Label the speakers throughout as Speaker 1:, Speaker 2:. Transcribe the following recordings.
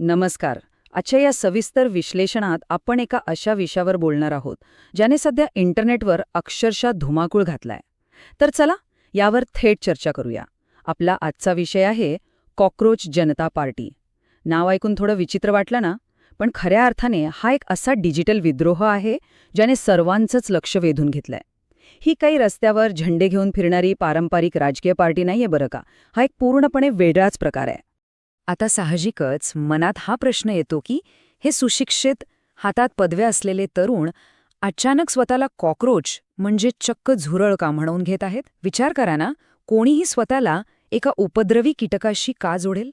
Speaker 1: नमस्कार. आजच्या या सविस्तर विश्लेषणात आपण एका अशा विषयावर बोलणार आहोत ज्याने सध्या इंटरनेटवर अक्षरशः धुमाकूळ घातलाय. तर चला यावर थेट चर्चा करूया. आपला आजचा विषय आहे कॉक्रोच जनता पार्टी. नाव ऐकून थोडं विचित्र वाटलं ना, पण खऱ्या अर्थाने हा एक असा डिजिटल विद्रोह आहे ज्याने सर्वांचंच लक्ष वेधून घेतलंय. ही काही रस्त्यावर झेंडे घेऊन फिरणारी पारंपरिक राजकीय पार्टी नाहीये बरं का. हा एक पूर्णपणे वेगळाच प्रकार आहे. आता साहजिकच मनात हा प्रश्न येतो की हे सुशिक्षित, हातात पदव्या असलेले तरुण अचानक स्वतःला कॉक्रोच म्हणजे चक्क झुरळ का म्हणवून घेत आहेत. विचार करा ना, कोणीही स्वतःला एका उपद्रवी कीटकाशी का जोडेल?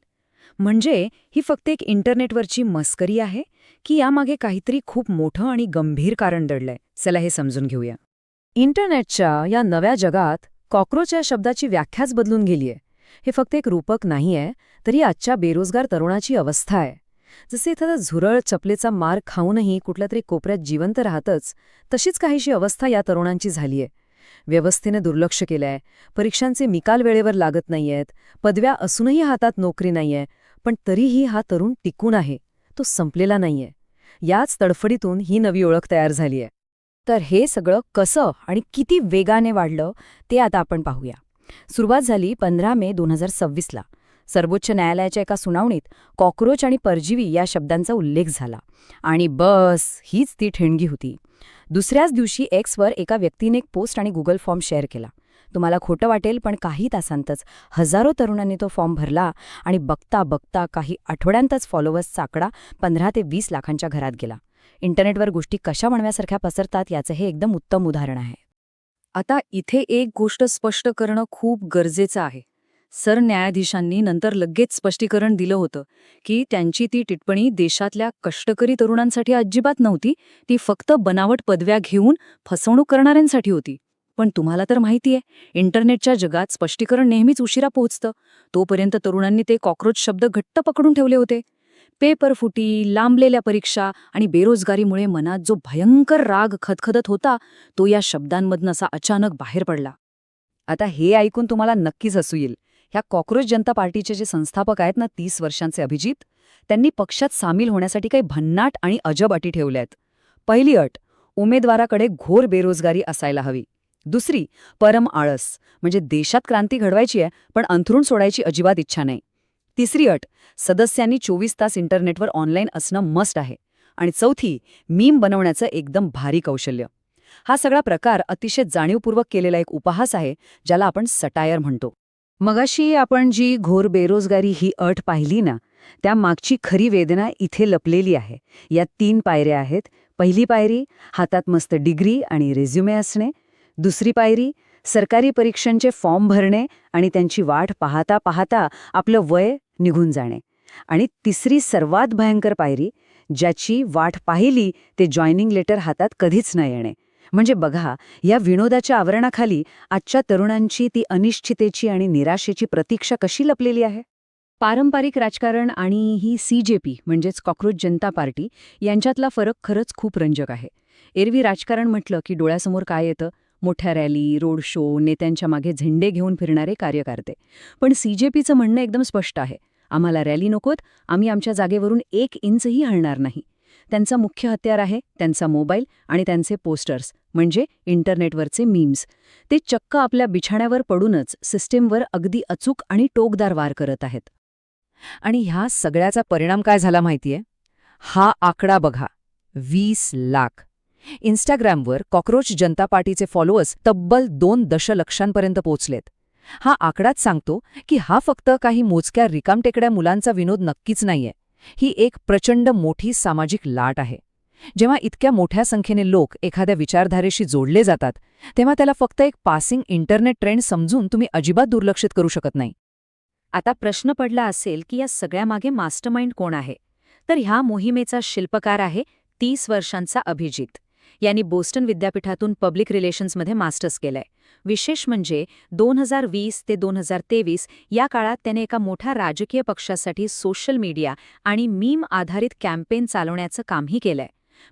Speaker 1: म्हणजे ही फक्त एक इंटरनेटवरची मस्करी आहे की यामागे काहीतरी खूप मोठं आणि गंभीर कारण दडलंय? चला हे समजून घेऊया. इंटरनेटच्या या नव्या जगात कॉक्रोच या शब्दाची व्याख्याच बदलून गेलीय. हे फक्त एक रूपक नाहीये, तरी आजच्या बेरोजगार तरुणाची अवस्था आहे. जसे एखादा झुरळ चपलेचा मार खाऊनही कुठल्या तरी कोपऱ्यात जिवंत राहतच, तशीच काहीशी अवस्था या तरुणांची झालीय. व्यवस्थेने दुर्लक्ष केलंय, परीक्षांचे निकाल वेळेवर लागत नाहीयेत, पदव्या असूनही हातात नोकरी नाहीये, पण तरीही हा तरुण टिकून आहे, तो संपलेला नाहीये. याच तडफडीतून ही नवी ओळख तयार झालीय. तर हे सगळं कसं आणि किती वेगाने वाढलं ते आता आपण पाहूया. सुरुवात झाली 15 मे 2026ला. सर्वोच्च न्यायालयाच्या एका सुनावणीत कॉक्रोच आणि परजीवी या शब्दांचा उल्लेख झाला. आणि बस हीच ती ठिणगी होती. दुसऱ्याच दिवशी एक्सवर एका व्यक्तीने एक पोस्ट आणि गुगल फॉर्म शेअर केला. तुम्हाला खोटं वाटेल, पण काही तासांतच हजारो तरुणांनी तो फॉर्म भरला आणि बघता बघता काही आठवड्यांतच फॉलोअर्सचा आकडा 15 ते 20 लाखांच्या घरात गेला. इंटरनेटवर गोष्टी कशा म्हणव्यासारख्या पसरतात याचं हे एकदम उत्तम उदाहरण आहे. आता इथे एक गोष्ट स्पष्ट करणं खूप गरजेचं आहे. सरन्यायाधीशांनी नंतर लगेच स्पष्टीकरण दिलं होतं की त्यांची ती टिप्पणी देशातल्या कष्टकरी तरुणांसाठी अजिबात नव्हती, ती फक्त बनावट पदव्या घेऊन फसवणूक करणाऱ्यांसाठी होती. पण तुम्हाला तर माहितीये, इंटरनेटच्या जगात स्पष्टीकरण नेहमीच उशिरा पोहोचतं. तोपर्यंत तरुणांनी ते कॉक्रोच शब्द घट्ट पकडून ठेवले होते. पेपरफुटी, लांबलेल्या परीक्षा आणि बेरोजगारीमुळे मनात जो भयंकर राग खदखदत होता, तो या शब्दांमधनं असा अचानक बाहेर पडला. आता हे ऐकून तुम्हाला नक्कीच हसू येईल. ह्या कॉक्रोच जनता पार्टीचे जे संस्थापक आहेत ना, 30 वर्षांचे अभिजित, त्यांनी पक्षात सामील होण्यासाठी काही भन्नाट आणि अजब अटी ठेवल्या आहेत. पहिली अट, उमेदवाराकडे घोर बेरोजगारी असायला हवी. दुसरी, परम आळस, म्हणजे देशात क्रांती घडवायची आहे पण अंथरूण सोडायची अजिबात इच्छा नाही. तिसरी अट, सदस्यांनी 24 तास इंटरनेटवर ऑनलाईन असणं मस्ट आहे. आणि चौथी, मीम बनवण्याचं एकदम भारी कौशल्य. हा सगळा प्रकार अतिशय जाणीवपूर्वक केलेला एक उपहास आहे, ज्याला आपण सटायर म्हणतो. मगाशी आपण जी घोर बेरोजगारी ही अट पाहिली ना, त्या मागची खरी वेदना इथे लपलेली आहे. या 3 पायऱ्या आहेत. पहिली पायरी, हातात मस्त डिग्री आणि रेझ्युमे असणे. दुसरी पायरी, सरकारी परीक्षांचे फॉर्म भरणे आणि त्यांची वाट पाहता पाहता आपलं वय निघून जाणे. आणि तिसरी सर्वात भयंकर पायरी, ज्याची वाट पाहिली ते जॉईनिंग लेटर हातात कधीच न येणे. म्हणजे बघा, या विनोदाच्या आवरणाखाली आजच्या तरुणांची ती अनिश्चितेची आणि निराशेची प्रतीक्षा कशी लपलेली आहे. पारंपरिक राजकारण आणि ही CJP म्हणजेच कॉक्रोच जनता पार्टी यांच्यातला फरक खरंच खूप रंजक आहे. एरवी राजकारण म्हटलं की डोळ्यासमोर काय येतं? मोठ्या रॅली, रोड शो, नेत्यांच्या मागे झेंडे घेऊन फिरणारे कार्यकर्ते. पण CJPचं म्हणणं एकदम स्पष्ट आहे. आम्हाला रॅली नकोत, आम्ही आमच्या जागेवरून 1 इंचही हलणार नाही. त्यांचा मुख्य हत्यार आहे त्यांचा मोबाईल आणि त्यांचे पोस्टर्स, म्हणजे इंटरनेटवरचे मीम्स. ते चक्क आपल्या बिछाण्यावर पडूनच सिस्टीमवर अगदी अचूक आणि टोकदार वार करत आहेत. आणि ह्या सगळ्याचा परिणाम काय झाला माहितीये? हा आकडा बघा, 20 लाख. इंस्टाग्रामवर कॉक्रोच जनता पार्टीचे फॉलोअर्स तब्बल 2 दशलक्षांपर्यंत पोचलेत. हा आकडाच सांगतो की हा फक्त काही मोजक्या रिकामटेकड्या मुलांचा विनोद नक्कीच नाहीये. ही एक प्रचंड मोठी सामाजिक लाट आहे. जेव्हा इतक्या मोठ्या संख्येने लोक एखाद्या विचारधारेशी जोडले जातात, तेव्हा त्याला फक्त एक पासिंग इंटरनेट ट्रेंड समजून तुम्ही अजिबात दुर्लक्षित करू शकत नाही. आता प्रश्न पडला असेल की या सगळ्यामागे मास्टरमाइंड कोण आहे? तर ह्या मोहिमेचा शिल्पकार आहे 30 वर्षांचा अभिजित. यांनी बोस्टन विद्यापीठातून पब्लिक रिलेशन्समध्ये मास्टर्स केलंय. विशेष म्हणजे 2020 ते 2023 या काळात त्याने एका मोठ्या राजकीय पक्षासाठी सोशल मीडिया आणि मीम आधारित कॅम्पेन चालवण्याचं कामही केलंय.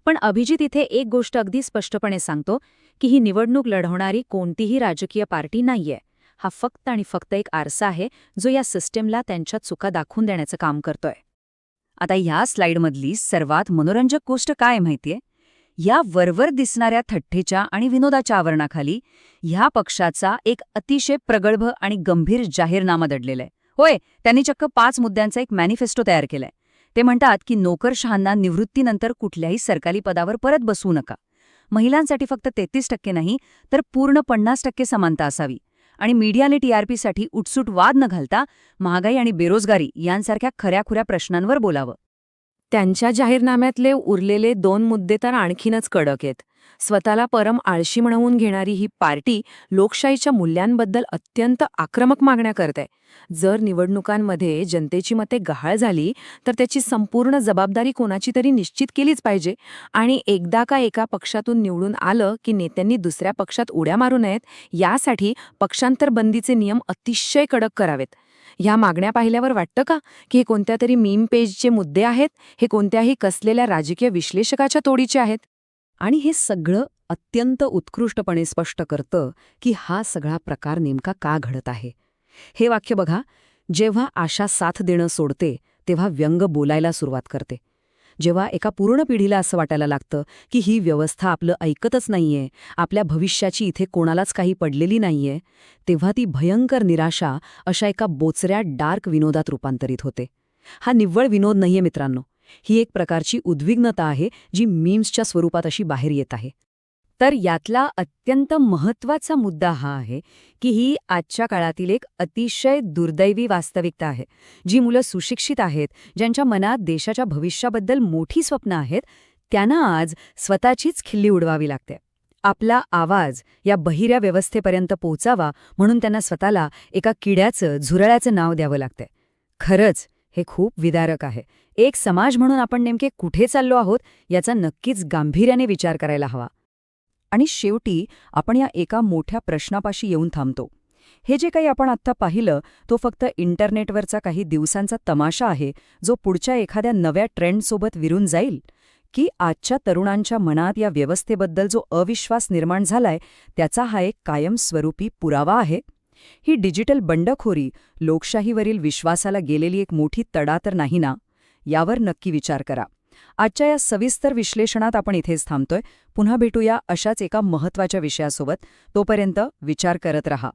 Speaker 1: पण अभिजित इथे एक गोष्ट अगदी स्पष्टपणे सांगतो की ही निवडणूक लढवणारी कोणतीही राजकीय पार्टी नाहीये. हा फक्त आणि फक्त एक आरसा आहे जो या सिस्टीमला त्यांच्या चुका दाखवून देण्याचं काम करतोय. आता ह्या स्लाइडमधली सर्वात मनोरंजक गोष्ट काय माहितीये? या वरवर दिसणाऱ्या थट्टेच्या आणि विनोदाच्या आवरणाखाली ह्या पक्षाचा एक अतिशय प्रगल्भ आणि गंभीर जाहीरनामा दडलेला आहे. होय, त्यांनी चक्क 5 मुद्द्यांचा एक मॅनिफेस्टो तयार केलाय. ते म्हणतात की नोकरशहांना निवृत्तीनंतर कुठल्याही सरकारी पदावर परत बसवू नका. महिलांसाठी फक्त 33% नाही, तर पूर्ण 50% समानता असावी. आणि मीडियाने टीआरपीसाठी उटसूट वाद न घालता महागाई आणि बेरोजगारी यांसारख्या खऱ्याखुऱ्या प्रश्नांवर बोलावं.
Speaker 2: त्यांच्या जाहीरनाम्यातले उरलेले 2 मुद्दे तर आणखीनच कडक आहेत. स्वतःला परम आळशी म्हणवून घेणारी ही पार्टी लोकशाहीच्या मूल्यांबद्दल अत्यंत आक्रमक मागण्या करते. जर निवडणुकांमध्ये जनतेची मते गहाळ झाली तर त्याची संपूर्ण जबाबदारी कोणाची तरी निश्चित केलीच पाहिजे. आणि एकदा का एका पक्षातून निवडून आलं की नेत्यांनी दुसऱ्या पक्षात उड्या मारू नयेत, यासाठी पक्षांतर बंदीचे नियम अतिशय कडक करावेत. ह्या मागण्या पाहिल्यावर वाटतं का की हे कोणत्या तरी मीम पेजचे मुद्दे आहेत? हे कोणत्याही कसलेल्या राजकीय विश्लेषकाच्या तोडीचे आहेत?
Speaker 1: आणि हे सगळं अत्यंत उत्कृष्टपणे स्पष्ट करतं की हा सगळा प्रकार नेमका का घडत आहे. हे वाक्य बघा, जेव्हा आशा साथ देणं सोडते तेव्हा व्यंग बोलायला सुरुवात करते. जेव्हा एका पूर्ण पिढीला असं वाटायला लागतं की ही व्यवस्था आपलं ऐकतच नाहीये, आपल्या भविष्याची इथे कोणालाच काही पडलेली नाहीये, तेव्हा ती भयंकर निराशा अशा एका बोचऱ्या डार्क विनोदात रूपांतरित होते. हा निव्वळ विनोद नाहीये मित्रांनो, ही एक प्रकारची उद्विग्नता आहे जी मीम्सच्या स्वरूपात अशी बाहेर येत आहे. तर यातला अत्यंत महत्त्वाचा मुद्दा हा आहे की ही आजच्या काळातील एक अतिशय दुर्दैवी वास्तविकता आहे. जी मुलं सुशिक्षित आहेत, ज्यांच्या मनात देशाच्या भविष्याबद्दल मोठी स्वप्न आहेत, त्यांना आज स्वतःचीच खिल्ली उडवावी लागते. आपला आवाज या बहिऱ्या व्यवस्थेपर्यंत पोहोचावा म्हणून त्यांना स्वतःला एका किड्याचं, झुरळाचं नाव द्यावं लागतंय. खरंच हे खूप विदारक आहे. एक समाज म्हणून आपण नेमके कुठे चाललो आहोत याचा नक्कीच गांभीर्याने विचार करायला हवा. आणि शेवटी आपण या एका मोठ्या प्रश्नापाशी येऊन थांबतो. हे जे काही आपण आत्ता पाहिलं तो फक्त इंटरनेटवरचा काही दिवसांचा तमाशा आहे, जो पुढच्या एखाद्या नव्या ट्रेंडसोबत विरून जाईल? की आजच्या तरुणांच्या मनात या व्यवस्थेबद्दल जो अविश्वास निर्माण झालाय त्याचा हा एक कायमस्वरूपी पुरावा आहे? ही डिजिटल बंडखोरी लोकशाहीवरील विश्वासाला गेलेली एक मोठी तडा तर नाही ना? यावर नक्की विचार करा. आजच्या या सविस्तर विश्लेषणात आपण इथेच थांबतोय. पुन्हा भेटूया अशाच एका महत्त्वाच्या विषयासोबत. तोपर्यंत विचार करत रहा.